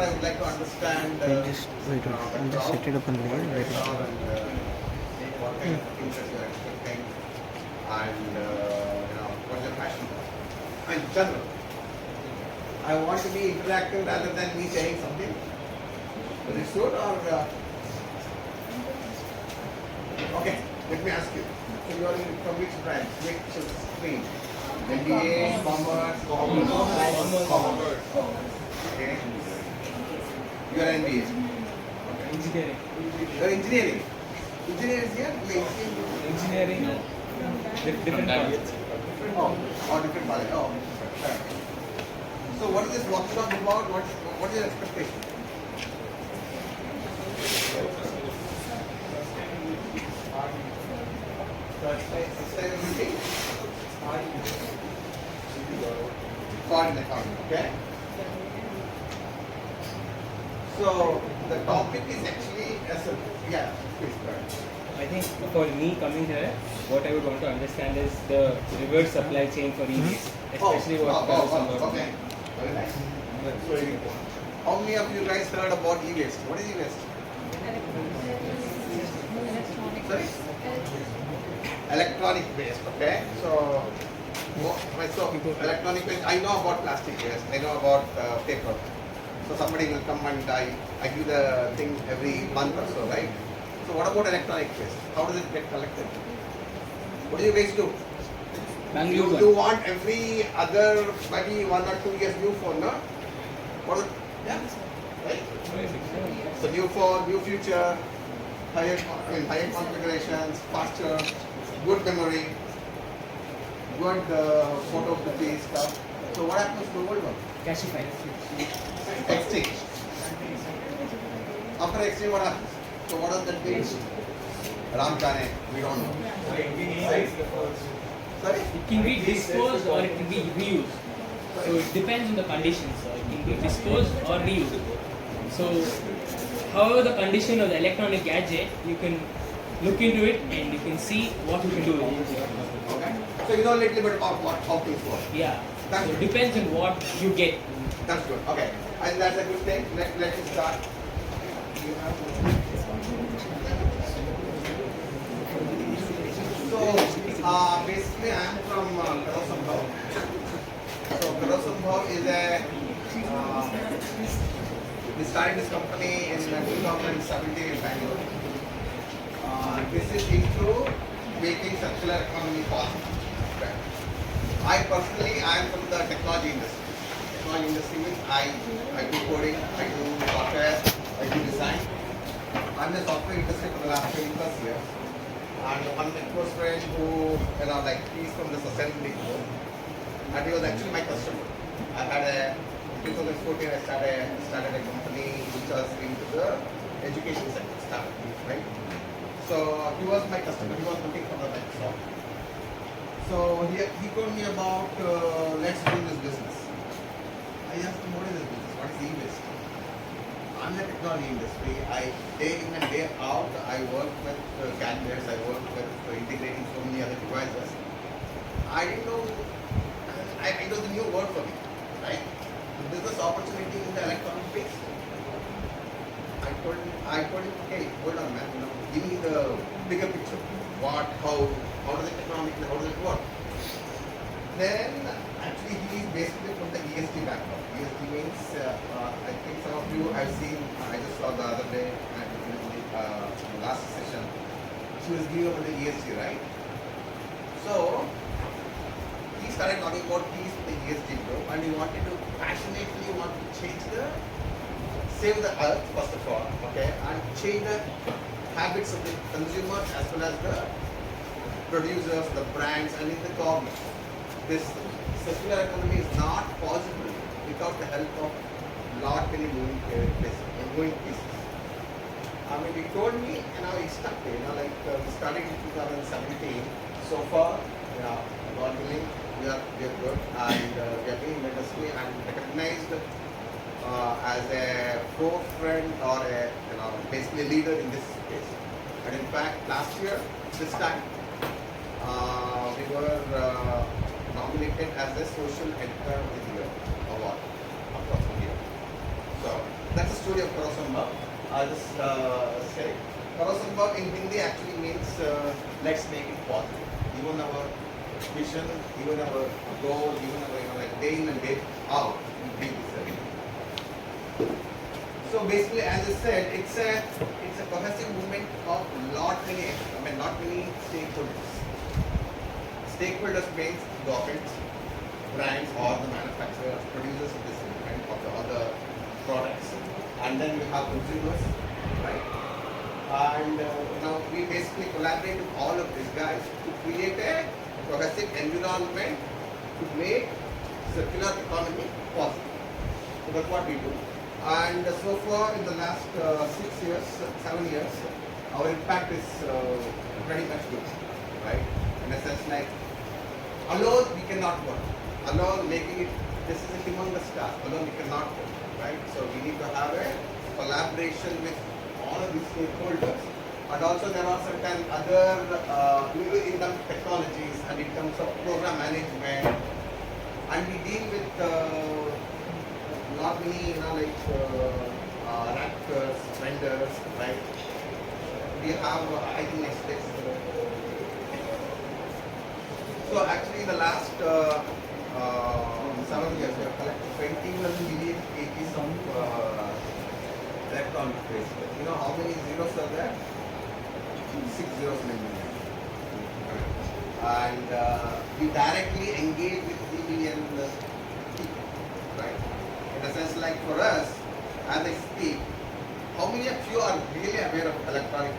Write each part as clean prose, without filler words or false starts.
I would like to understand. Just wait, I'll just set it up on layer. What kind of things that you're expecting, and what's your passion for? In general, I want to be interactive rather than me saying something. Is it good or? Okay, let me ask you. So you are from which branch? Which stream? MBA, commerce, commerce. Okay. You are MBA. Engineering. You are engineering. Engineering is here? Engineering. Different projects. Different college. Oh, fair. So what is this workshop about? What is your expectation? Sustainability? Foreign economy, okay? So the topic is actually, yeah, please go ahead. I think for me coming here, what I would want to understand is the reverse supply chain for EVs, especially what KaroSambhav. Okay, very nice. How many of you guys heard about e-waste? What is e-waste? Sorry? Electronic waste, okay? So electronic waste, I know about plastic waste, I know about paper. So somebody will come and I give the thing every month or so, right? So what about electronic waste? How does it get collected? What do you guys do? You want every other, maybe 1 or 2 years new phone, no? What? Yeah, right? So new phone, new future, higher configurations, faster, good memory, good photography stuff. So what happens to the old one? Cashify. Exchange. After exchange, what happens? So what does that mean? Ram Kane, we don't know. Sorry? It can be disposed or it can be reused. So it depends on the conditions. So it can be disposed or reused. So however the condition of the electronic gadget, you can look into it and you can see what you can do with it. Okay. So you know a little bit about how things work. Yeah. That's So good. it depends on what you get. That's good. Okay. And that's a good thing. Let's start. So basically I am from KaroSambhav. So KaroSambhav is we started this company in 2017 in Bangalore. This is into making circular economy possible. Okay. I personally am from the technology industry. Technology industry means I do coding, I do software, I do design. I'm in the software industry for the last 20 plus years. And one close friend who, he's from the sustainability group. And he was actually my customer. I had in 2014 I started a company which was into the education sector, right? So he was my customer. He was looking for the Microsoft. So he told me about let's do this business. I asked him, what is this business? What is e-waste? I'm in the technology industry. Day in and day out, I work with candidates. I work with integrating so many other devices. I didn't know. It was a new word for me, right? The business opportunity in the electronic space. I told him, okay, hold on, man. Give me the bigger picture. What, how does it economically, how does it work? Then, actually, he is basically from the ESG background. ESG means, I think some of you have seen, I just saw the other day, in the last session, she was giving about the ESG, right? So, he started talking about peace in the ESG group, and he wanted to passionately change save the earth, first of all, okay, and change the habits of the consumers as well as the producers, the brands, and in the government. This circular economy is not possible without the help of lot many moving pieces. I mean, he told me, he stuck me, we started in 2017. So far, God willing, we are good, and we are being industry and recognized as a forefront or basically a leader in this space. And in fact, last year, this time, we were nominated as the Social Editor of the Year award across India. So So that's the story of KaroSambhav. I'll just say KaroSambhav in Hindi actually means let's make it possible. Even our vision, even our goal, even our like day in and day out, we do this every day. So basically, as I said, it's a cohesive movement of not many stakeholders. Stakeholders means governments, brands, or the manufacturers, producers of this equipment, of the other products, and then we have consumers, right? And we basically collaborate with all of these guys to create a cohesive environment to make circular economy possible. So that's what we do. And so far in the last 6 years, 7 years, our impact is pretty much good, right? In a sense, like alone we cannot work. Alone making it, this is a humongous task. Alone we cannot work, right? So we need to have a collaboration with all of these stakeholders. And also there are certain other in terms of technologies and in terms of program management, and we deal with not many actors, vendors, right? We have I think next day. So actually the last 7 years we have collected 21 million kgs of electronic waste. You know how many zeros are there? 6 zeros in a million. And we directly engage with 3 million people, right? In a sense, like for us, as I speak, how many of you are really aware of electronic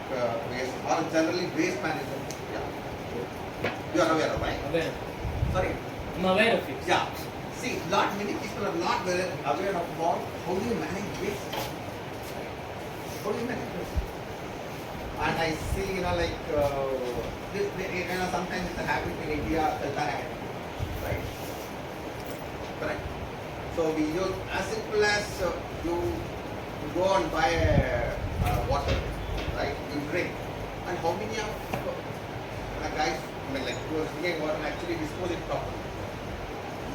waste or generally waste management? Yeah. You are aware of, right? Aware. Sorry? I'm aware of it. Yeah. See, lot many people are not aware of how do you manage waste? How do you manage waste? And I see, sometimes it's a habit in India, right? Correct. So we use as simple as you go and buy water, right? You drink, and how many of guys, who are drinking water actually dispose it properly?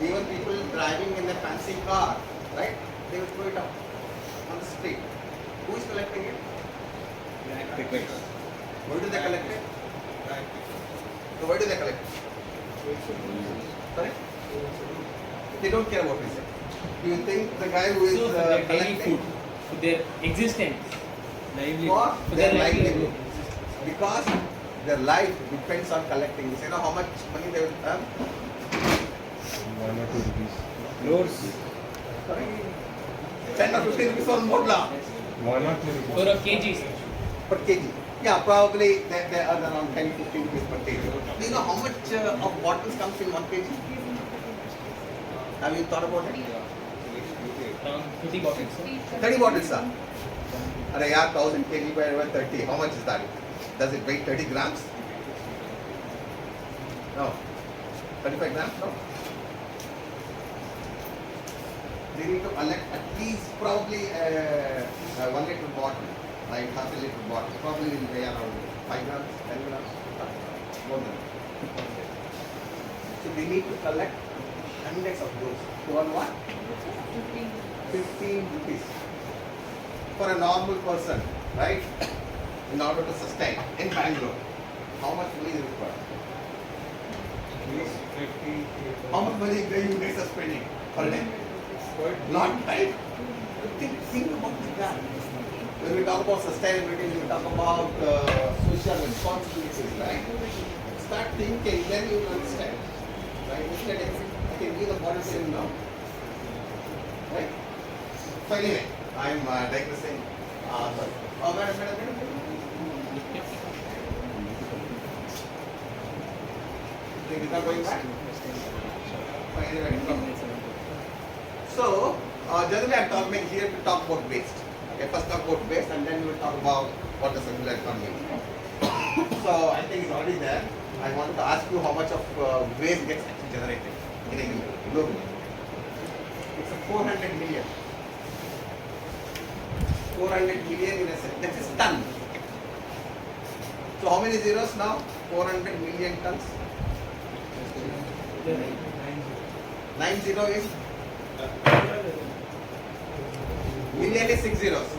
Even people driving in a fancy car, right? They will throw it out on the street. Who is collecting it? Where do they collect it? So where do they collect it? Sorry? They don't care about reason. Do you think the guy who is So for their daily collecting food, for their existence, for their livelihood? Because their life depends on collecting this. You know how much money they will earn? 1 or 2 rupees. Crores. Sorry? 10 or 15 rupees on Modla 1 or 2 rupees. for a kg, sir. per kg. Yeah, probably they earn around 10 15 rupees per kg. Do you know how much of bottles comes in 1 kg? Have you thought about it? Around 50 bottles, sir. 30 bottles, sir. And yeah, 1000 kg by 30. How much is that? Does it weigh 30 grams? No. 35 grams? No. They need to collect at least probably a 1 liter bottle, like half a liter bottle. Probably will weigh around 5 grams, 10 grams, more than that. So they need to collect hundreds of those. To earn what? 15 rupees. For a normal person, right? In order to sustain in Bangalore, how much money is required? How much money you guys are spending per day? Lot, right? Think about that. When we talk about sustainability, when we talk about social responsibilities, right? Start thinking, then you will understand. Right? Instead, I can give the bottle saying no. Right? So anyway, I'm digressing. Sorry. Oh, madam. Think it's not going back? Anyway, so, generally I'm talking here to talk about waste. Okay, first talk about waste and then we will talk about what the circular economy is. So, I think it's already there. I wanted to ask you how much of waste gets actually generated in a year, globally. It's a 400 million. 400 million in a second. That is ton. So, how many zeros now? 400 million tons. 90 is Million is 6 zeros.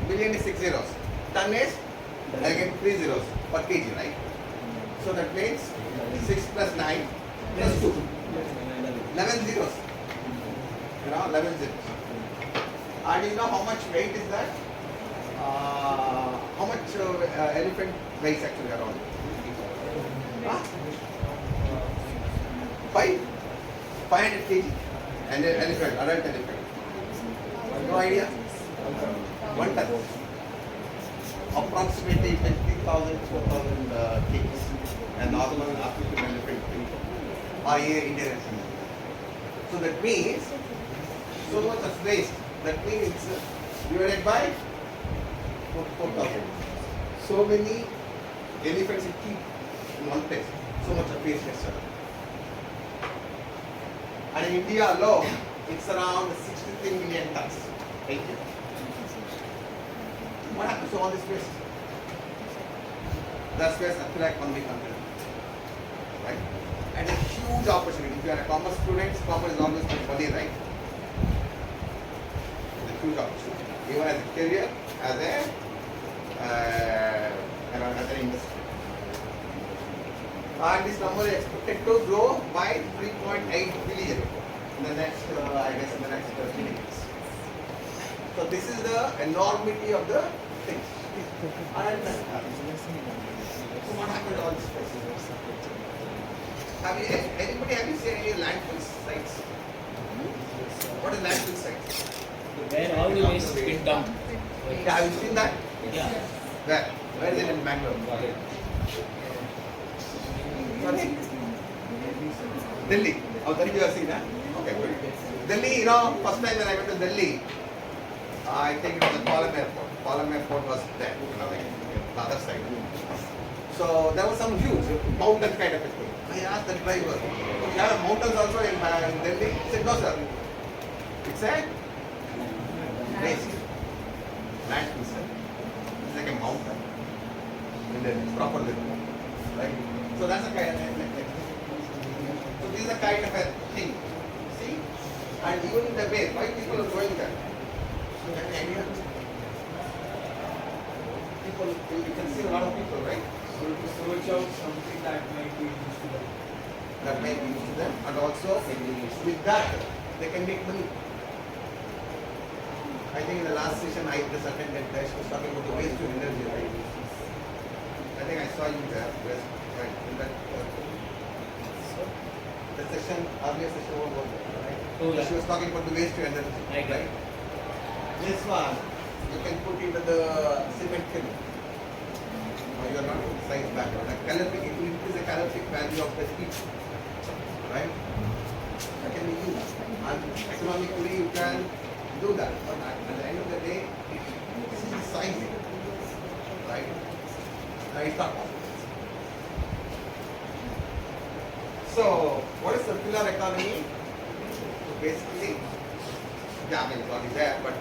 Million is 6 zeros. Ton is again 3 zeros per kg, right? So that means 6 plus 9 plus 2. 11 zeros. You know, 11 zeros. And you know how much weight is that? How much elephant weighs actually around? Huh? 500 kg. And an elephant, adult elephant. No idea? 1 ton. Approximately 20,000, 4,000 kgs. And normal African elephant or Indian elephant. So that means so much of waste. That means divided by 4,000. So many elephants you keep in one place. So much of waste is done. And in India alone, it's around 63 million tons. Thank you. What happens to all this waste? That's where circular economy comes in. Right? And a huge opportunity. If you are a commerce student, commerce is always good money, right? It's a huge opportunity. Even as a career, as an industry. And this number is expected to grow by 3.8 billion in the next, I guess, in the next 3 years. So this is the enormity of the thing. And so what happened to all this space? Have you seen any landfill sites? What is landfill sites? Where all the waste is been dumped. Yeah, have you seen that? Yeah. Where? Where is it in Bangalore? Sorry? Delhi. Oh, Delhi you have seen that? Okay, good. Delhi, you know, first time when I went to Delhi, I think it was the Palam Airport. Palam Airport was there, you know, like the other side. So there was some huge mountain kind of a thing. I asked the driver, you have mountains also in Delhi? He said, no sir. It's a waste. Landfill, sir. It's like a mountain. And then it's properly, right? So that's a kind of so this is a kind of a thing. See? And even in the way, why people are going there? So you have an idea? People, you can see a lot of people, right? So to search out something that might be used to them. That may be used to them, and also with that they can make money. I think in the last session I just attended, Dash was talking about the waste to energy, right? I think I saw you there, right? In that the session, earlier session was there, right? Oh, yeah. She was talking about the waste to energy, Right. right? This one, you can put into the cement film. You are not science background. Like calorific, it will increase the calorific value of the heat, right? That can be used. And economically, you can do that. But at the end of the day, this is science, right? It's not possible. So, what is circular economy? So basically, yeah, I mean, it's already there, but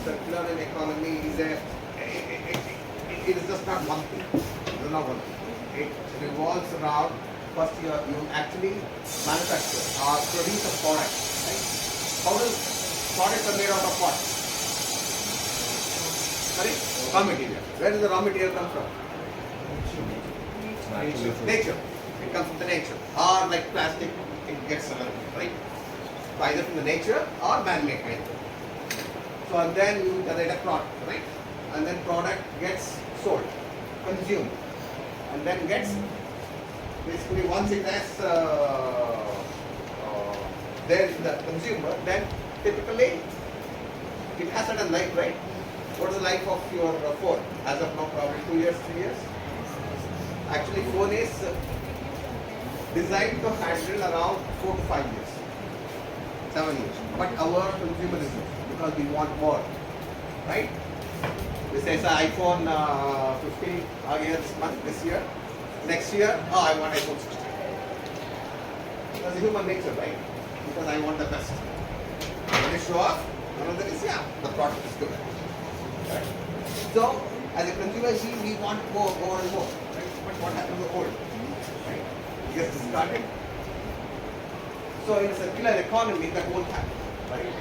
circular economy is it is just not one thing. It is not one thing. It revolves around first you actually manufacture or produce a product. Right? How does products are made out of what? Sorry? Raw material. Where does the raw material come from? Nature. It comes from the nature. Or like plastic, it gets right? Either from the nature or man-made. Right? So and then you generate a product, right? And then product gets sold, consumed, and then gets basically once it has there in the consumer, then typically it has certain life, right? What is the life of your phone? As of now, probably 2 years, 3 years. Actually, phone is designed to handle around 4 to 5 years, 7 years. But our consumerism, because we want more, right? We say it's an iPhone 15 here this month, this year. Next year, oh, I want iPhone 16. That's human nature, right? Because I want the best. When you show off, another is, yeah, the product is good. Right? So, as a consumer, we want more and more. Right? But what happens to the old? Right? It gets discarded. So, in a circular economy, that won't happen. Right?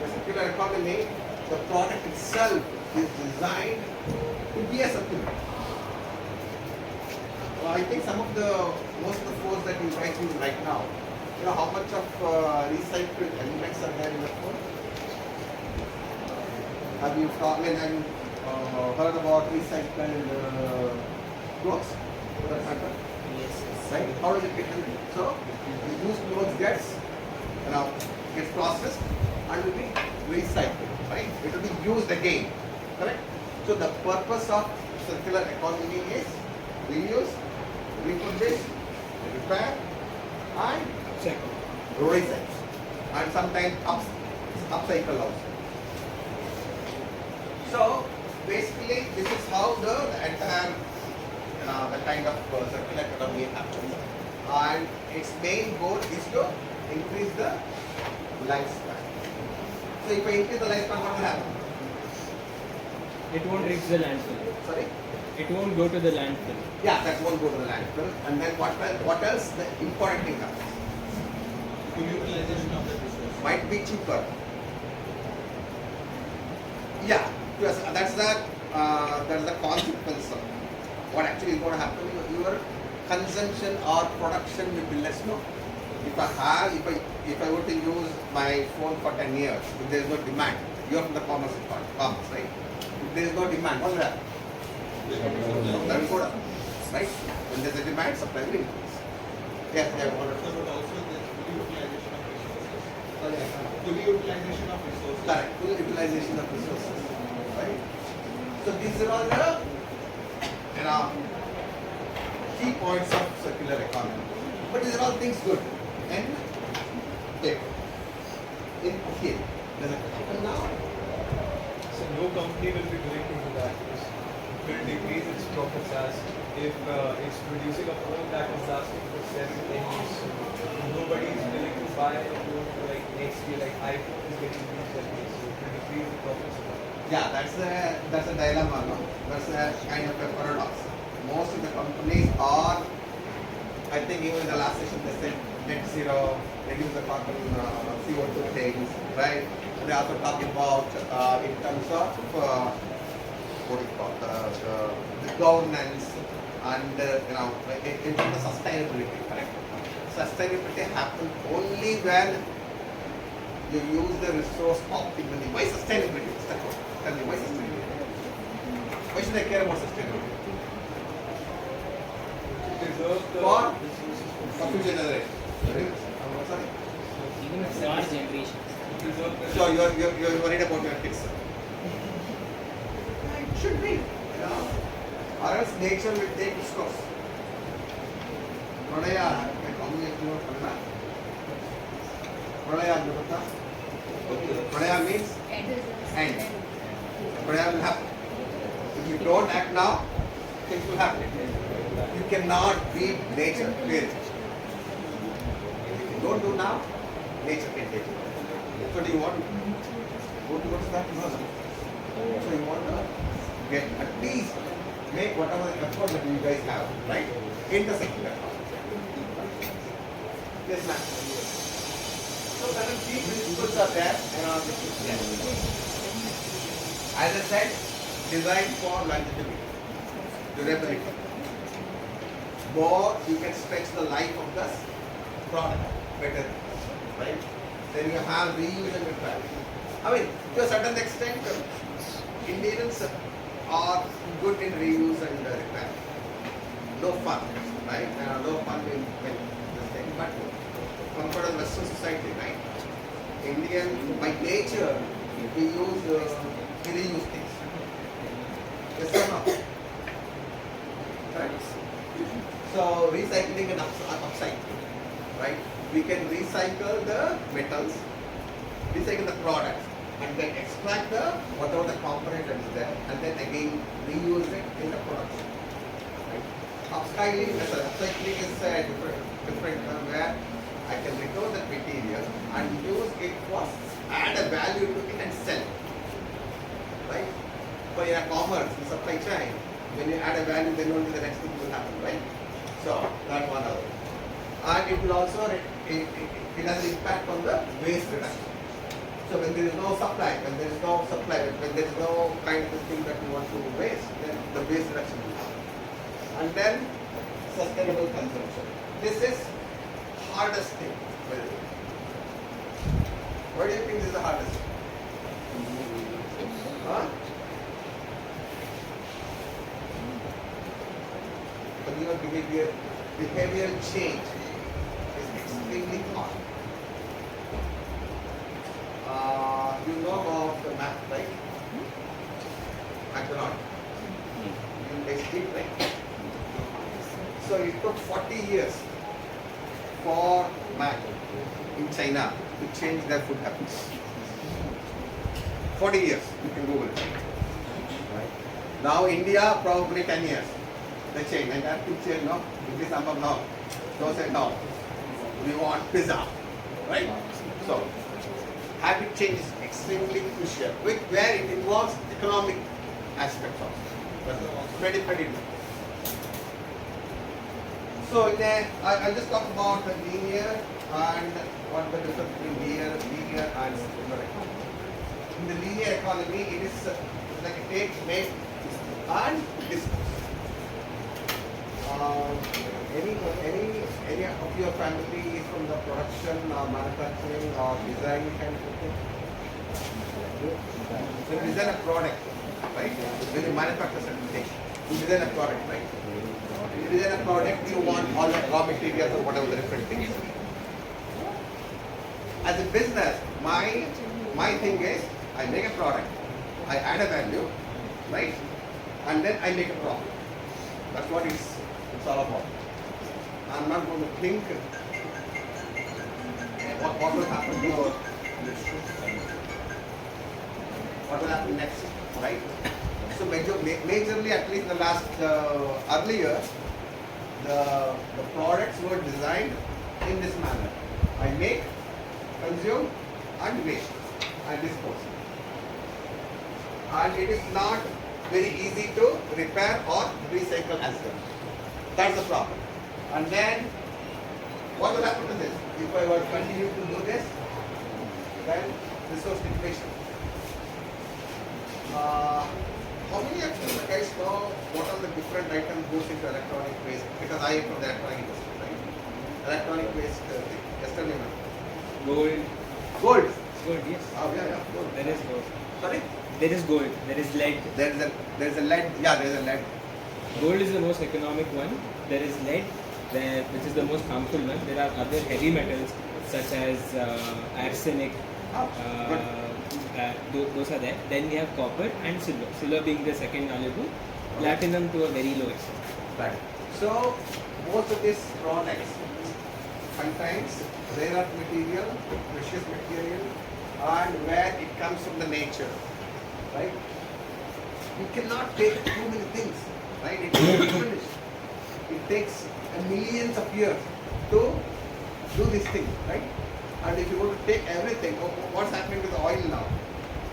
The circular economy, the product itself is designed to be a circular. I think some of the most of the phones that you guys use right now, you know how much of recycled elements are there in the phone? Have you heard about recycled clothes? For that matter? Yes. Right? How does it get handled? So, the used clothes gets processed and will be recycled. Right? It will be used again. Correct? So, the purpose of circular economy is reuse, refurbish, repair, and recycle. And sometimes upcycle also. So, basically, this is how the entire the kind of circular economy happens, and its main goal is to increase the lifespan. So if I increase the lifespan, what will happen? It won't reach the landfill. Sorry? It won't go to the landfill. Yeah, that won't go to the landfill. And then what else? The important thing happens. Utilization of the resource. Might be cheaper. Yeah, yes, that's the consequence of what actually is going to happen. Your consumption or production will be less. No, if I were to use my phone for 10 years, if there is no demand, you are from the commerce department, right? If there is no demand, what will happen? Supply will go down, right? When there is a demand, supply will increase. Yes, they have ordered. But also the full utilization of resources. Sorry, I can't. Full utilization of resources. Correct, full utilization of resources, right? So these are all the key points of circular economy. But these are all things good. And in here, does it happen now? So no company will be willing to do that. It will decrease its profits as if it's producing a phone that is lasting for 7-10 years. So nobody is willing to buy a phone for like next year, like iPhone is getting used every year. So it will decrease the profits. Yeah, that's a dilemma, no? That's a kind of a paradox. Most of the companies are, I think even in the last session they said net zero, reduce the carbon CO2 things, right? They also talk about in terms of what do you call the governance and in terms of sustainability, correct? Sustainability happens only when you use the resource optimally. Why sustainability? Tell me, why sustainability? Why should I care about sustainability? Preserve the For resources for future generation. Sorry. Even for our generation. preserve the So you're worried about your kids. It should be. Or else nature will take its course. Pradaya, Pradaya means end. Pradaya will happen. If you don't act now, things will happen. You cannot beat nature, clearly. If you don't do now, nature can take it. So do you want to go towards that? No. So you want to get at least make whatever effort that you guys have, right? Intersect that. Yes, ma'am. So certain key principles are there around this system. As I said, designed for longevity, durability. More you can stretch the life of the product better, right? Then you have reuse and repair. I mean, to a certain extent, Indians are good in reuse and repair. No fun, right? No fun in this thing, but compared to Western society, right? Indian, by nature, we reuse things. Yes or no? Right? So recycling and upcycling, right? We can recycle the metals, recycle the products, and then extract the whatever the component that is there, and then again reuse it in the production. Right? Upcycling is a different term where I can recover the material and use it for add a value to it and sell. Right? For your commerce, in supply chain, when you add a value, then only the next thing will happen, right? So that one other. And it will also it has an impact on the waste reduction. So when there is no supply, when there is no kind of thing that you want to waste, then the waste reduction will happen. And then sustainable consumption. This is hardest thing. Why do you think this is the hardest thing? Huh? Consumer behavioral change is extremely hard. You know about the math, right? Hackathon. You taste it, right? So it took 40 years for Mac in China to change their food habits. 40 years, you can Google it. Right? Now India, probably 10 years. They change, and that food change, no? KaroSambhav, no. Dosa, no. We want pizza, right? So, habit change is extremely crucial, where it involves economic aspects also. Pretty different. So I'll just talk about the linear and what the difference between linear and circular economy. In the linear economy, it is like a take, make, and dispose. Any of your family is from the production or manufacturing or design kind of thing? So you design a product, right? When you manufacture certain things, you design a product, right? You design a product, you want all the raw materials or whatever the different things. As a business, my thing is, I make a product, I add a value, right? And then I make a profit. That's what it's all about. I'm not going to think what will happen to what will happen next, right? So majorly, at least in the last earlier, the products were designed in this manner. I make, consume, and waste, and dispose. And it is not very easy to repair or recycle as well. That's the problem. And then, what will happen to this? If I were to continue to do this, then resource depletion. How many of you guys know what are the different items goes into electronic waste? Because I am from the electronic industry, right? Electronic waste, yesterday, Gold. gold. Gold, yes. Oh, yeah, gold. There is gold. Sorry? There is gold. There is lead. There is a lead. Yeah, there is a lead. Gold is the most economic one. There is lead, which is the most harmful one. There are other heavy metals such as arsenic. Those are there. Then we have copper and silver. Silver being the second valuable. Platinum to a very low extent. Right. So most of these products contains rare earth material, precious material, and where it comes from the nature, right? You cannot take too many things, right? It is finished. It takes millions of years to do this thing, right? And if you want to take everything, what's happening to the oil now?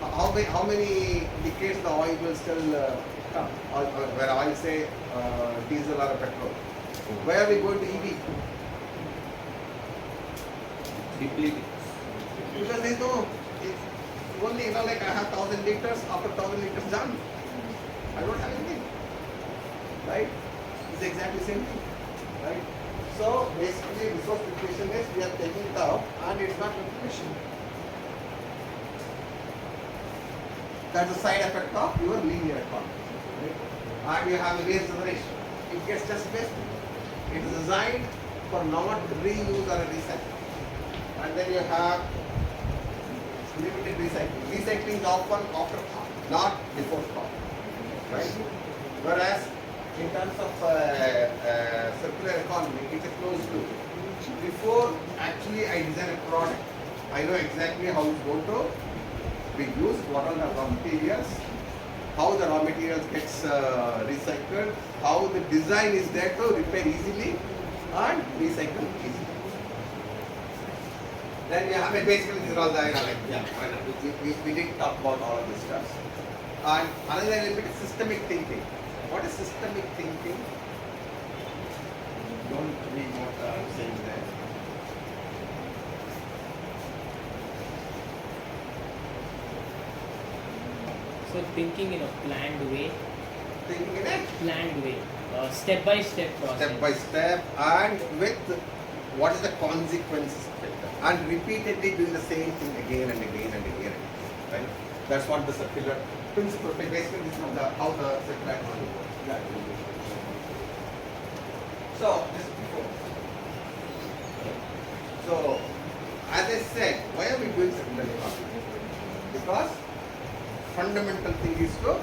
How many decades the oil will still come? Or where oil say diesel or petrol? Where are we going to EV? Depleted. Because there is no, only like I have 1,000 liters, after 1,000 liters done. I don't have anything, right? It's exactly the same thing, right? So basically resource depletion is we are taking it out and it's not depletion. That's a side effect of your linear economy. Right? And you have a waste generation. It gets just wasted. It is designed for not reuse or recycle. And then you have limited recycling. Recycling is often after thought, not before thought. Right? Whereas in terms of circular economy, it's a closed loop. Before actually I design a product, I know exactly how it's going to be used, what are the raw materials, how the raw materials gets recycled, how the design is there to repair easily and recycle easily. Then you have basically these are all the we did talk about all of this stuff. And another element is systemic thinking. What is systemic thinking? Don't read what I'm saying there. So thinking in a planned way, Thinking in a step by step process. step by step and with what is the consequences of it, and repeatedly doing the same thing again and again and again, right? That's what the circular principle, basically this is how the circular economy works. So this is before. So as I said, why are we doing circular economy? Because fundamental thing is to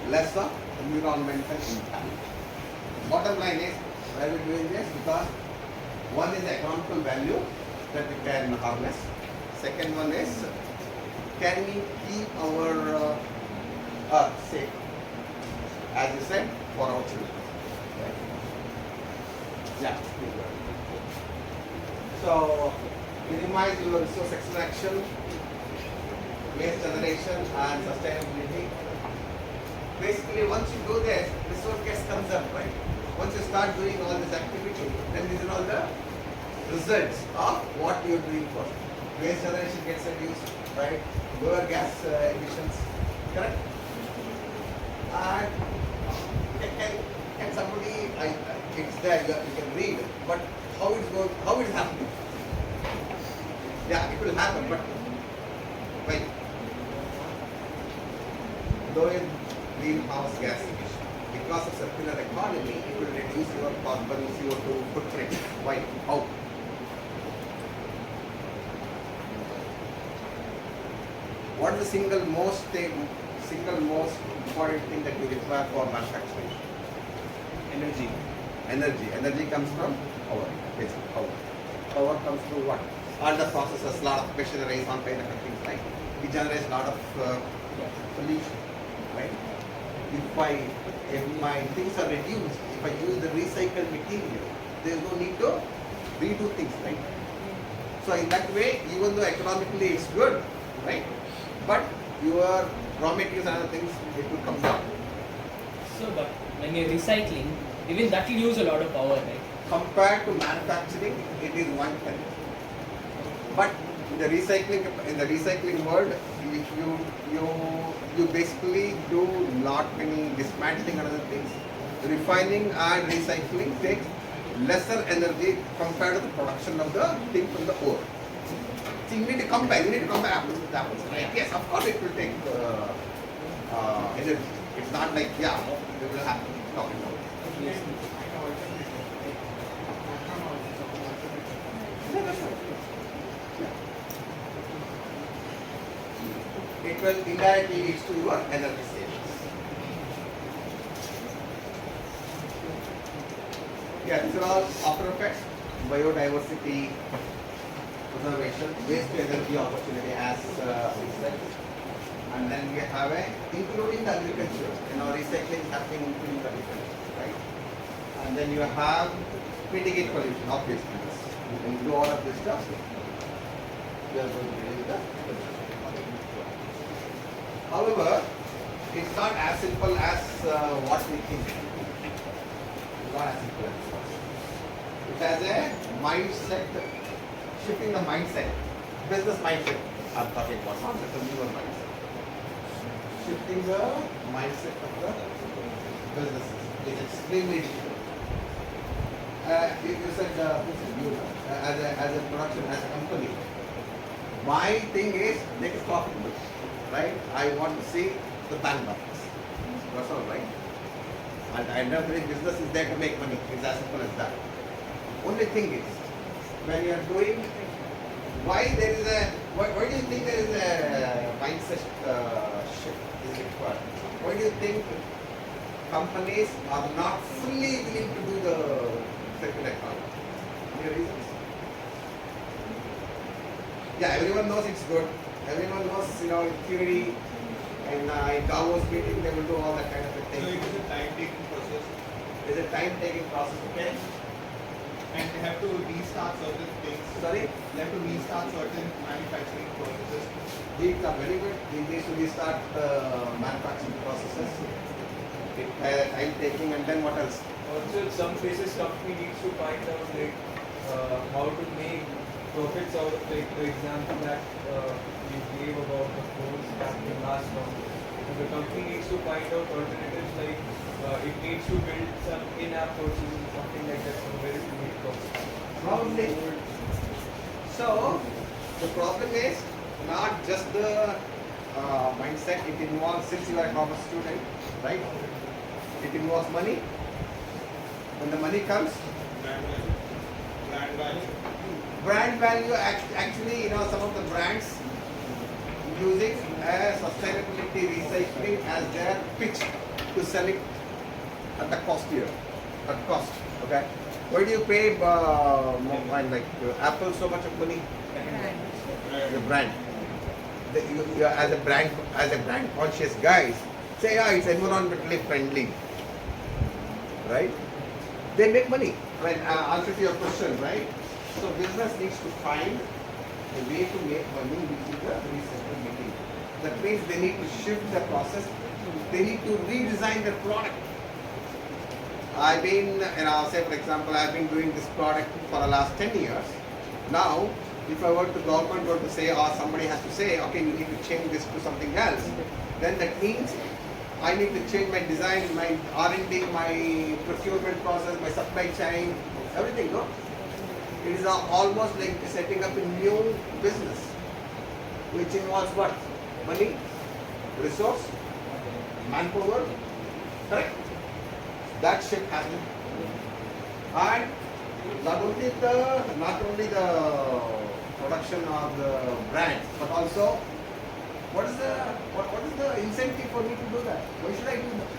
less of environmental impact. Bottom line is, why are we doing this? Because one is economical value that we can harness. Second one is, can we keep our earth safe? As you said, for our children. Right? Yeah. So, minimize your resource extraction, waste generation and sustainability. Basically, once you do this, resource gets conserved, right? Once you start doing all this activity, then these are all the results of what you're doing first. Waste generation gets reduced, right? Lower gas emissions, correct? And can somebody, it's there, you can read, but how it's going, how it's happening? Yeah, it will happen, but wait. Lower greenhouse gas emission. Because of circular economy, it will reduce your carbon CO2 footprint. Why? How? What is the single most important thing that you require for manufacturing? Energy. Energy comes from power. Basically, power. Power comes through what? All the processes, lot of machinery, all kind of things, right? It generates a lot of pollution, right? If my things are reduced, if I use the recycled material, there is no need to redo things, right? So in that way, even though economically it's good, right? But your raw materials and other things, it will come down. So, but when you're recycling, even that will use a lot of power, right? Compared to manufacturing, it is 1/10. But in the recycling world, you basically do not many dismantling and other things. Refining and recycling takes lesser energy compared to the production of the thing from the ore. So you need to compare apples with apples, right? Yes, of course it will take energy. It's not like, yeah, it will happen. Talking about it. Yeah, that's right. It will indirectly lead to your energy savings. Yeah, these are all after effects, biodiversity preservation, waste to energy opportunity as we said. And then we have including the agriculture, recycling is happening including the agriculture, right? And then you have mitigate pollution, obviously. You can do all of this stuff. You are going to reduce the pollution. However, it's not as simple as what we think. It's not as simple as that. It has a mindset, shifting the mindset, business mindset. I'm talking about not the consumer mindset. Shifting the mindset of the businesses is extremely difficult. You said as a production, as a company, my thing is make it profitable. Right? I want to see the bank balance. That's all right. And I know the business is there to make money. It's as simple as that. Only thing is, when you are doing, why do you think there is a mindset shift is required? Why do you think companies are not fully willing to do the circular economy? Any reasons? Yeah, everyone knows it's good. Everyone knows, in theory, in Davos meeting, they will do all that kind of a thing. So it is a time-taking process. It's a time-taking process, okay? And they have to restart certain things. Sorry? They have to restart certain manufacturing processes. These are very good. They need to restart manufacturing processes. It time-taking, and then what else? Also, in some cases, company needs to find out how to make profits out of, like the example that you gave about the phones that can last longer. And the company needs to find out alternatives like it needs to build some in-app purchases or something like that from where it will make profit. Probably. So the problem is not just the mindset. It involves, since you are a commerce student, right? It involves money. When the money comes, brand value actually, you know, some of the brands using sustainability recycling as their pitch to sell it at the cost here, at cost. Okay. Why do you pay like Apple so much of money? The brand. You as a brand conscious guys say, yeah, it's environmentally friendly, right? They make money. When answer to your question, right? So business needs to find a way to make money using the recycling material. That means they need to shift the process. They need to redesign their product. I've been, say for example, I've been doing this product for the last 10 years. Now, if I were to government were to say, or somebody has to say, okay, you need to change this to something else, then that means I need to change my design, my R&D, my procurement process, my supply chain, everything, no? It is almost like setting up a new business, which involves what? Money, resource, manpower, correct? That shift has to, and not only the production of the brand, but also what is the incentive for me to do that? Why should I do that?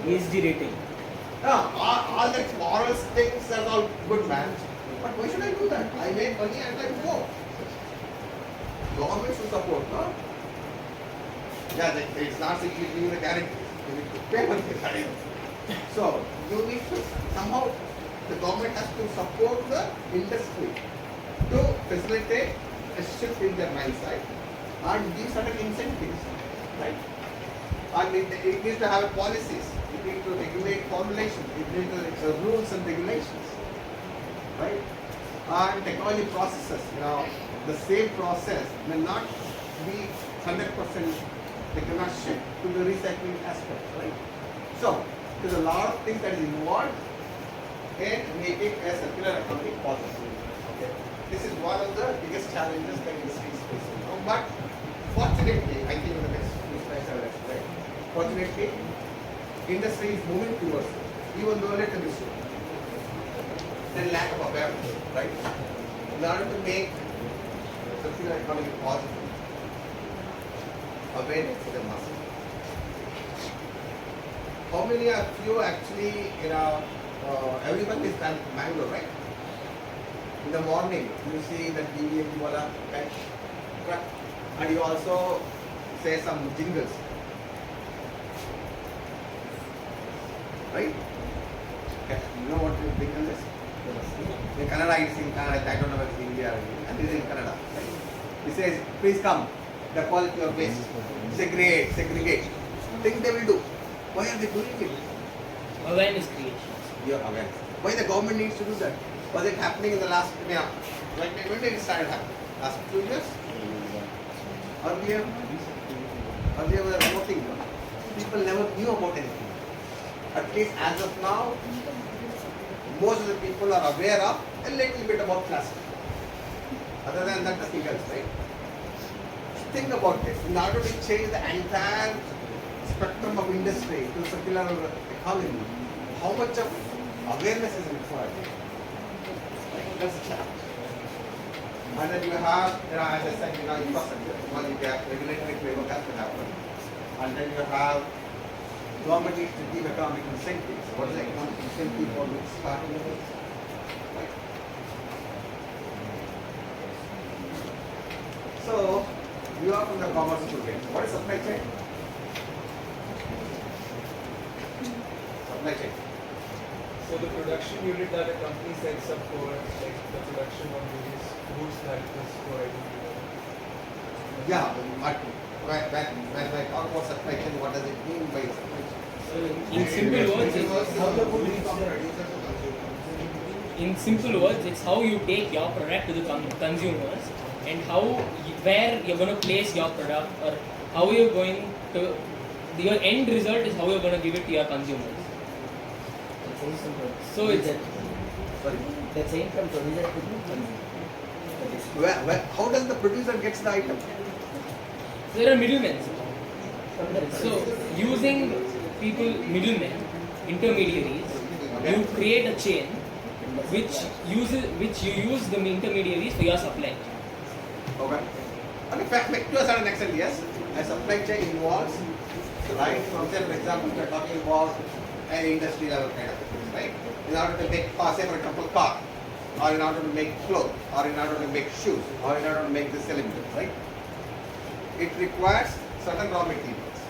ESG rating. All that moral things are all good, man. But why should I do that? I make money and I go. Government should support, no? Yeah, it's not simply giving the guarantee. You need to pay money. So you need to somehow, the government has to support the industry to facilitate a shift in their mindset and give certain incentives, right? And it needs to have policies. It needs to regulate formulation. It needs to rules and regulations, right? And technology processes. The same process may not be 100%. They cannot shift to the recycling aspect, right? So there's a lot of things that is involved in making a circular economy possible. Okay, this is one of the biggest challenges that industry is facing. But fortunately, I think in the next few slides I will explain. Fortunately, industry is moving towards it, even though little bit slow. Then lack of awareness, right? In order to make circular economy possible, awareness to the masses. How many of you actually, everyone is done Bangalore, right? In the morning, you see the TV and wala, right? And you also say some jingles, right? Okay. You know what the jingle is? In Kannada, it's in Kannada. I don't know if it's in India, and it is in Kannada. Right? It says, please come. The quality of waste. Segregate. Think they will do. Why are they doing it? Awareness creation. Your awareness. Why the government needs to do that? Was it happening in the last, when did it start happening? Last few years? Earlier we were voting. People never knew about anything. At least as of now, most of the people are aware of a little bit about plastic. Other than that, nothing else, right? Think about it. In order to change the entire spectrum of industry to circular economy, how much of awareness is required? That's a challenge. And then you have, as I said, infrastructure, technology gap, regulatory framework has to happen. And then you have government needs to give economic incentives. What is the economic incentive for starting a business? Right. So you are from the commerce student. What is supply chain? Supply chain. So the production unit that a company sets up for like the production of various goods that is provided to them. Yeah, but when I talk about supply chain, what does it mean by supply chain? In simple words, How the good is from producer to consumer. in simple words, it's how you take your product to the consumers and where you're going to place your product, or how you're going to, your end result is how you're going to give it to your consumers. So it's Sorry. The chain from producer to consumer. How does the producer gets the item? there are middlemen. From the So using middlemen, intermediaries, you create a chain which you use the intermediaries for your supply. Okay. And in fact, to a certain extent, yes, a supply chain involves, right? For example, we are talking about an industry level kind of thing, right? In order to make, say for example, car, or in order to make clothes, or in order to make shoes, or in order to make this element, right? It requires certain raw materials,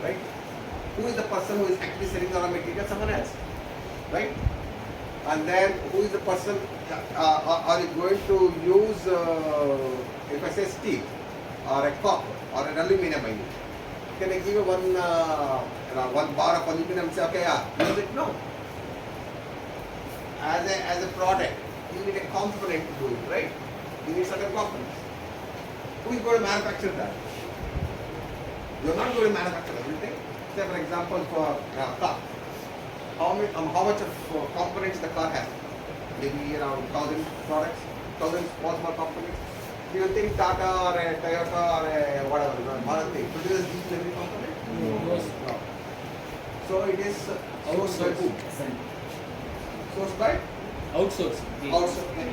right? Who is the person who is actually selling the raw material? Someone else, right? And then who is the person, are you going to use, if I say steel, or a copper, or an aluminum, I mean, can I give you one bar of aluminum and say, okay, yeah, use it? No. As a product, you need a component to do it, right? You need certain components. Who is going to manufacture that? You are not going to manufacture everything. Say for example, for a car, how much of components the car has? Maybe around 1,000 products, 1,000 small components. Do you think Tata or a Toyota or a whatever, Maruti produces each and every component? No. So it is sourced by who? Sourced by? Outsourcing.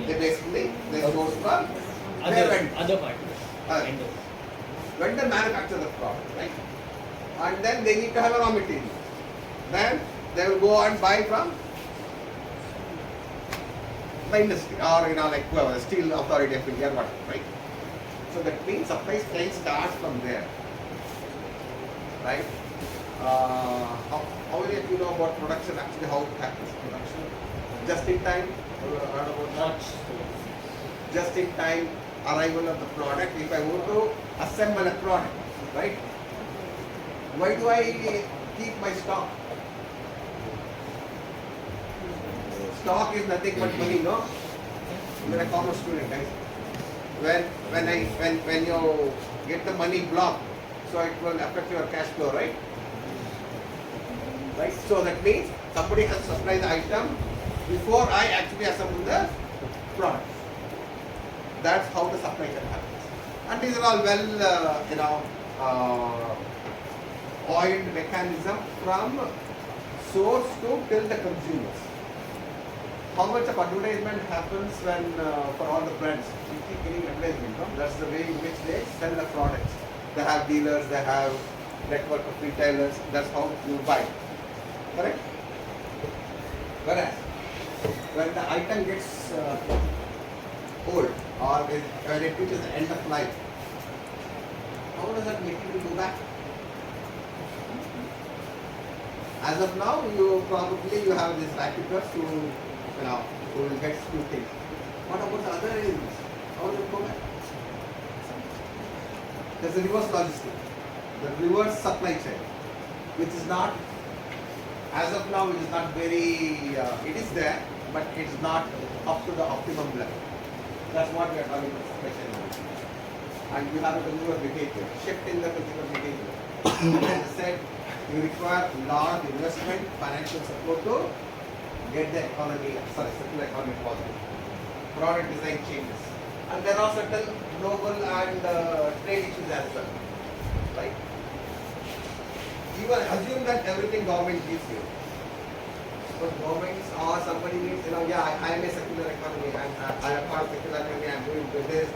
They source from their vendors. Other partners. Vendors. Vendor manufacture the product, right? And then they need to have a raw material. Then they will go and buy from the industry, or like whoever, the steel authority of India, whatever, right? So that means supply chain starts from there, right? How many of you know about production? Actually, how it happens? Production, just in time. Heard about that? Just in time arrival of the product. If I want to assemble a product, right? Why do I keep my stock? Stock is nothing but money, no? You're a commerce student, guys. When you get the money blocked, so it will affect your cash flow, right? Right? So that means somebody has to supply the item before I actually assemble the product. That's how the supply chain happens. And these are all oiled mechanism from source to till the consumers. How much of advertisement happens when for all the brands? You keep getting advertisement, no? That's the way in which they sell the products. They have dealers, they have network of retailers. That's how you buy. Correct? Whereas when the item gets old, or when it reaches the end of life, how does that material go back? As of now, you have these racketers who will get few things. What about the other areas? How will it go back? There's a reverse logistic, the reverse supply chain, which is not, as of now, it is not very, it is there, but it's not up to the optimum level. That's what we are talking about supply chain management. And you have a consumer behavior, shift in the consumer behavior. As I said, you require large investment, financial support to get the circular economy positive. Product design changes. And there are certain global and trade issues as well. Right? Even assume that everything government gives you. So governments or somebody needs, I am a circular economy, I am part of circular economy, I am doing this.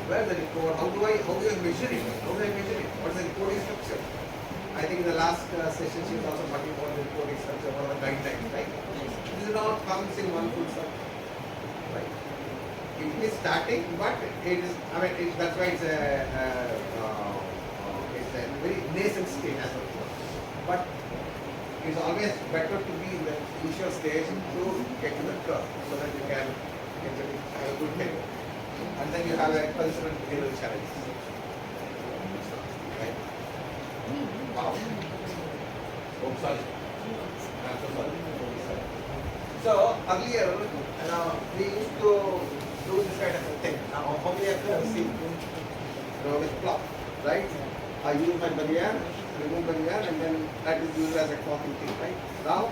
Where is the report? How do I measure it? What is the reporting structure? I think in the last session she was also talking about the reporting structure or the guidelines, right? This is all comes in one full circle, right? It is static, but it is. That's why it's a very nascent state as of now. But it's always better to be in the initial stage to get to the curve, so that you can have a good head, and then you have a considerable behavioral challenge. Right? Wow. Oh, sorry. I'm so sorry. So earlier, we used to do this kind of a thing. Now, how many of you have seen? With clock, right? I use my barrier, remove barrier, and then that is used as a clocking thing, right? Now,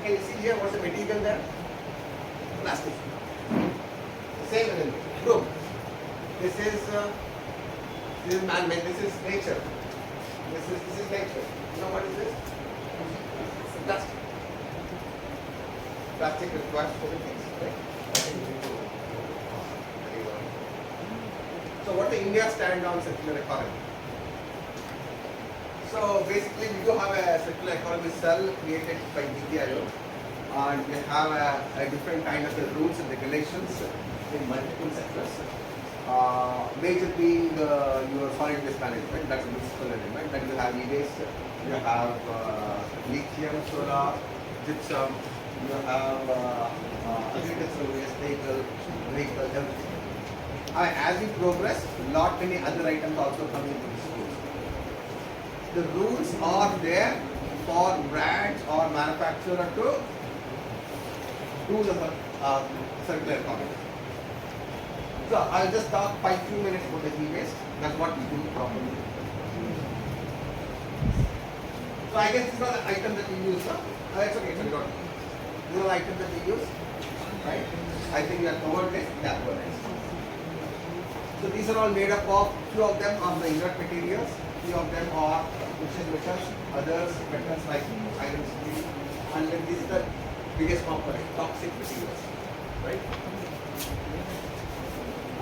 can you see here what's the material there? Plastic. Same element. Look, this is man-made. This is nature. This is nature. You know what is this? It's plastic. Plastic requires so many things, right? So what does India stand on circular economy? So basically we do have a circular economy cell created by NITI Aayog, and we have a different kind of rules and regulations in multiple sectors. Major being your solid waste management, that's a municipal element. Then you have e-waste, you have lithium, solar, gypsum, you have agricultural waste, vehicle, everything. As we progress, lot many other items also come into the schools. The rules are there for brands or manufacturer to do the circular economy. So I'll just talk 5 minutes about the e-waste. That's what we do properly. So I guess these are the items that we use. It's okay, it's okay. These are the items that we use, right? I think we have covered this. Yeah, covered this. So these are all made up of, few of them are the inert materials, few of them are metals, others metals like iron, steel, and then these are the biggest component, toxic materials, right?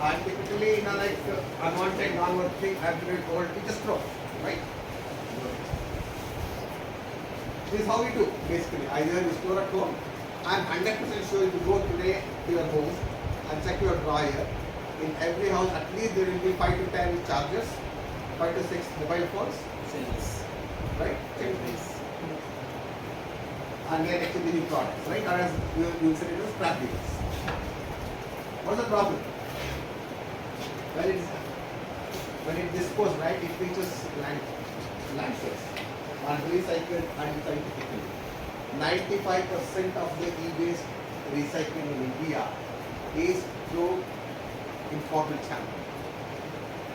And typically, like unwanted, non-working, absolute old, we just throw, right? This is how we do, basically. Either you store at home. I'm 100% sure if you go today to your home and check your drawer, in every house at least there will be 5 to 10 chargers, 5 to 6 mobile phones, right? And then actually new products, right? Or as you said, it was scrap deals. What's the problem? When it disposed, right, it reaches landfills and recycled unscientifically. 95% of the e-waste recycling in India is through informal channel.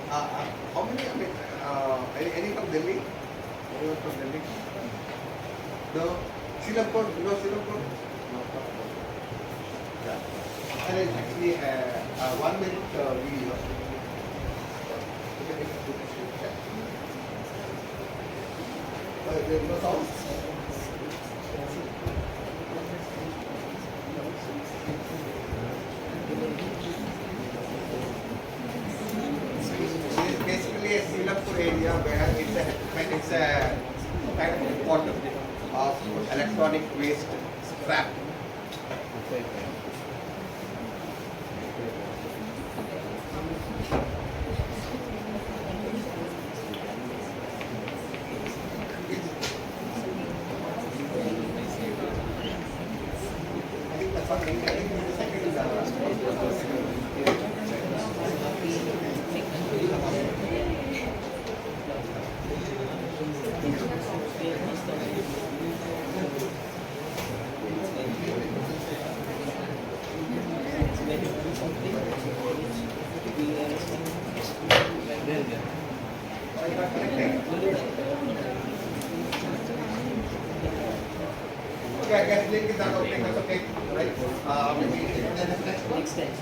How many? Any from Delhi? Anyone from Delhi? No. Singapore? You know Singapore? No. Yeah. And it's actually 1 minute video. There is no sound. Basically a Singapore area where it's a kind of important of electronic waste scrap. I think that's what I think the second is okay, I guess link is not opening, that's okay, right? Maybe Next time.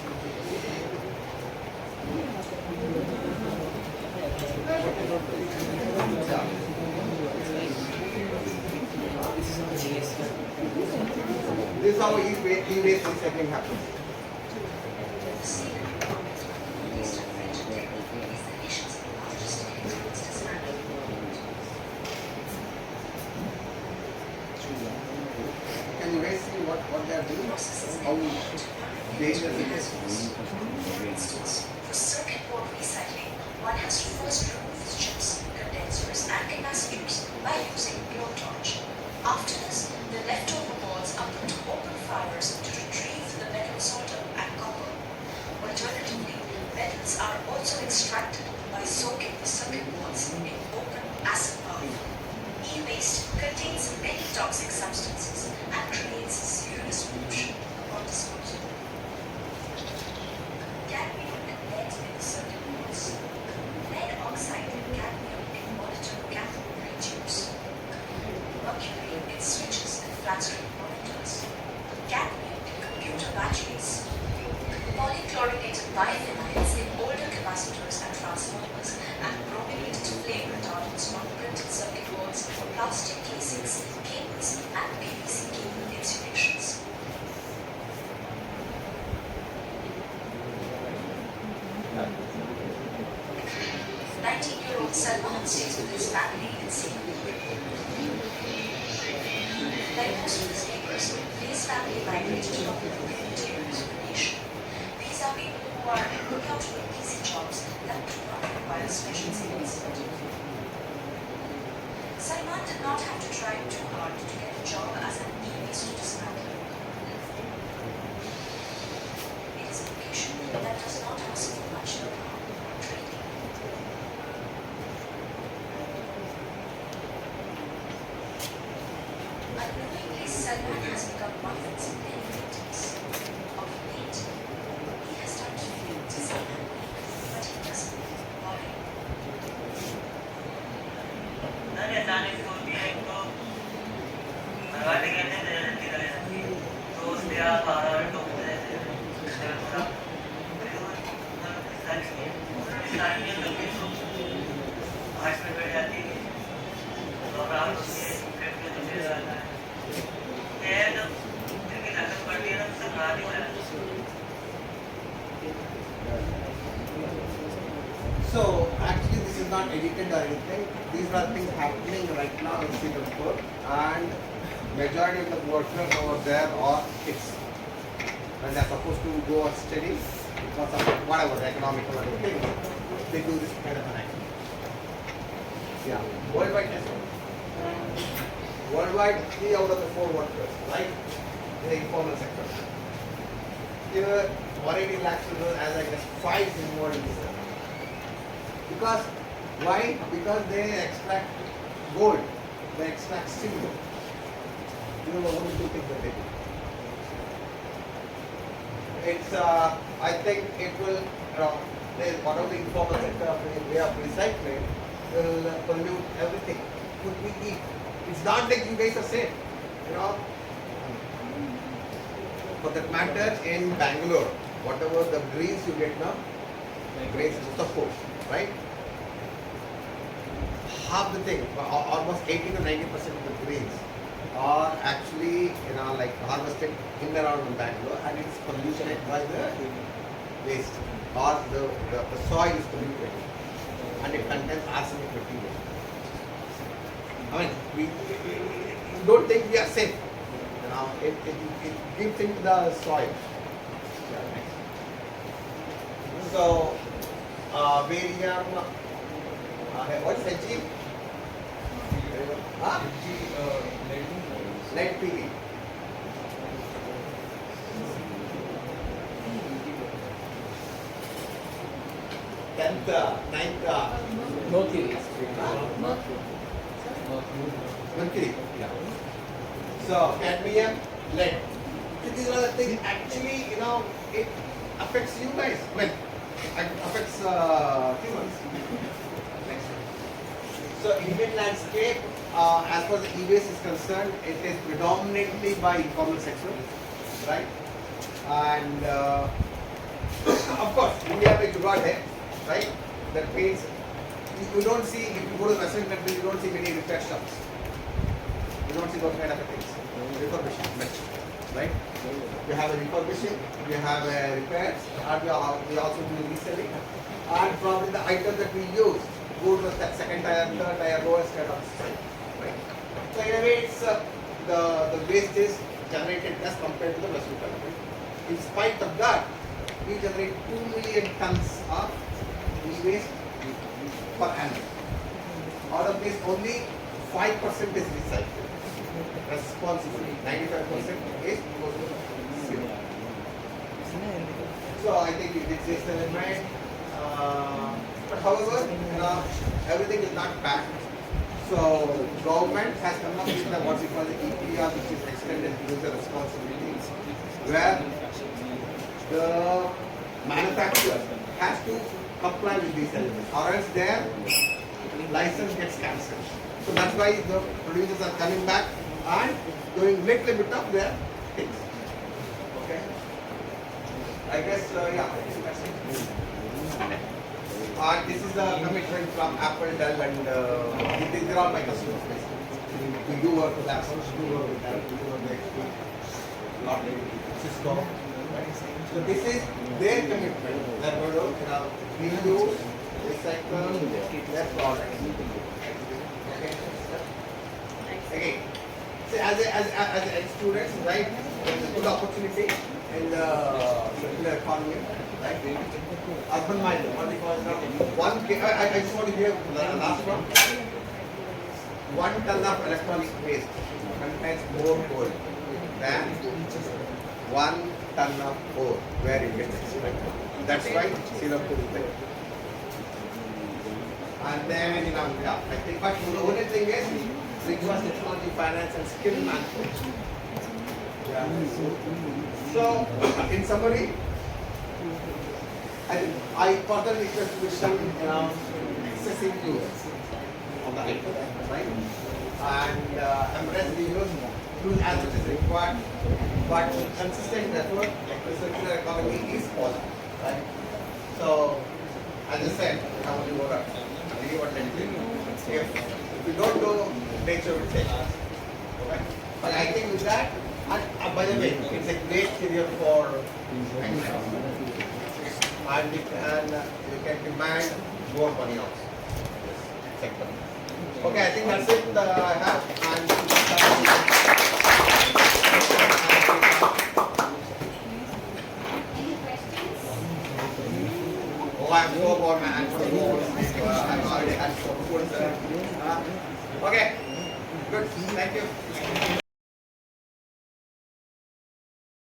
this is how e-waste recycling happens. Can you guys see what they are doing? How dangerous it is? For circuit board recycling, one has to first remove the chips, condensers, and capacitors by using blowtorch. After this, the leftover balls are put to open fires to retrieve the metal solder and copper. Alternatively, metals are also extracted by soaking the circuit boards in open acid bath. E-waste contains many toxic substances and creates monitors, cadmium in computer batteries, polychlorinated biphenols in older capacitors and transformers, and brominated flame retardants on printed circuit boards, plastic casings, cables, and PVC cable insulations. 19-year-old Salman stays with his family in Singapore. Like most of his neighbors, Lee's family migrated from the interior to the nation. These are people who are lookout for easy jobs that do not require special skills. Salman did not have to try too hard to get a job as an e-waste dismantler. It is a vocation that does not ask for much know-how or training. Unknowingly, Salman has become muffins in many meetings. Of late, he has started to feel Salman weak, but he doesn't know why. मैंने अचानक सोच दिया एक तो भगवान कहते हैं जल्दी करे तो उसने आप बाहर टोकते थे थोड़ा सारी गलती आज में बैठ जाती है और आप उसके पेट में तो मेरे आता है ये तो जिनकी ताकत बढ़ती है ना उससे खा नहीं हो रहा So actually this is not edited or anything. These are things happening right now in Singapore, and majority of the workers over there are kids. When they are supposed to go and study because of whatever economic or other things, they do this kind of an activity. Yeah, worldwide as well. Worldwide, 3 out of the 4 workers, right, in the informal sector. Here, 180 lakhs children, as I guess, 5 involved in this. Because, why? Because they extract gold, they extract silver. You know, one of the 2 things that they do. It's, I think it will, one of the informal sector of the way of recycling will pollute everything. Could we eat? It's not like you guys are safe, you know. For that matter, in Bangalore, whatever the greens you get now, greens is of course, right? Half the thing, almost 80 to 90% of the greens are actually, you know, like harvested in and around Bangalore, and it's polluted by the waste, or the soil is polluted, and it contains arsenic material. I mean, we don't think we are safe. You know, it gives into the soil. So, barium, what's Hg? Huh? Lead PV. Tenth, ninth, Mercury. mercury. Yeah. So cadmium, lead. So these are the things actually, you know, it affects you guys. Well, it affects humans. Next. So Indian landscape, as far as the e-waste is concerned, it is predominantly by informal sector, right? And of course, India में जुगाड़ है, right? That means you don't see, if you go to Western countries, you don't see many repair shops. You don't see those kind of things. Refurbishing, right? You have a refurbishing, you have a repairs, and we also do reselling. And probably the items that we use go to the second tier, third tier, lowest kind of site, right? So in a way, it's the waste is generated as compared to the Western country. In spite of that, we generate 2 million tons of e-waste per annum. Out of this, only 5% is recycled. Responsibly, 95% is goes to zero. So I think it is this element. But however, everything is not packed. So government has come up with what we call the EPR, which is extended user responsibility, where the manufacturer has to comply with these elements, or else their license gets cancelled. So that's why the producers are coming back and doing little bit of their things. Okay. I guess yeah. That's it. And this is the commitment from Apple, Dell, and these are all my customers. Basically. We do work with Apple, we do work with Dell, we do work with HP, not with Cisco. Right? So this is their commitment. They're going to reuse, recycle their products. Okay. Again, so as a students, right? There's a good opportunity in the circular economy, right? Urban minded. What we call I just want to hear the last one. 1 ton of electronic waste contains more coal than 1 ton of ore where it gets extracted. That's right, 0 to 3. And then yeah, I think but the only thing is requires technology, finance, and skill management. Yeah. So in summary, I further request wisdom excessive use of the item, right? And embrace the use as it is required, but consistent effort, like the circular economy is possible, right? So, as I said, I want to go up. If we don't do, nature will take us. Okay? But I think with that, and by the way, it's a great career for and you can demand more money also. Sector. Okay, I think that's it I have. And oh, I'm so bored, man. I'm so bored. I've already had so good. Okay, good. Thank you.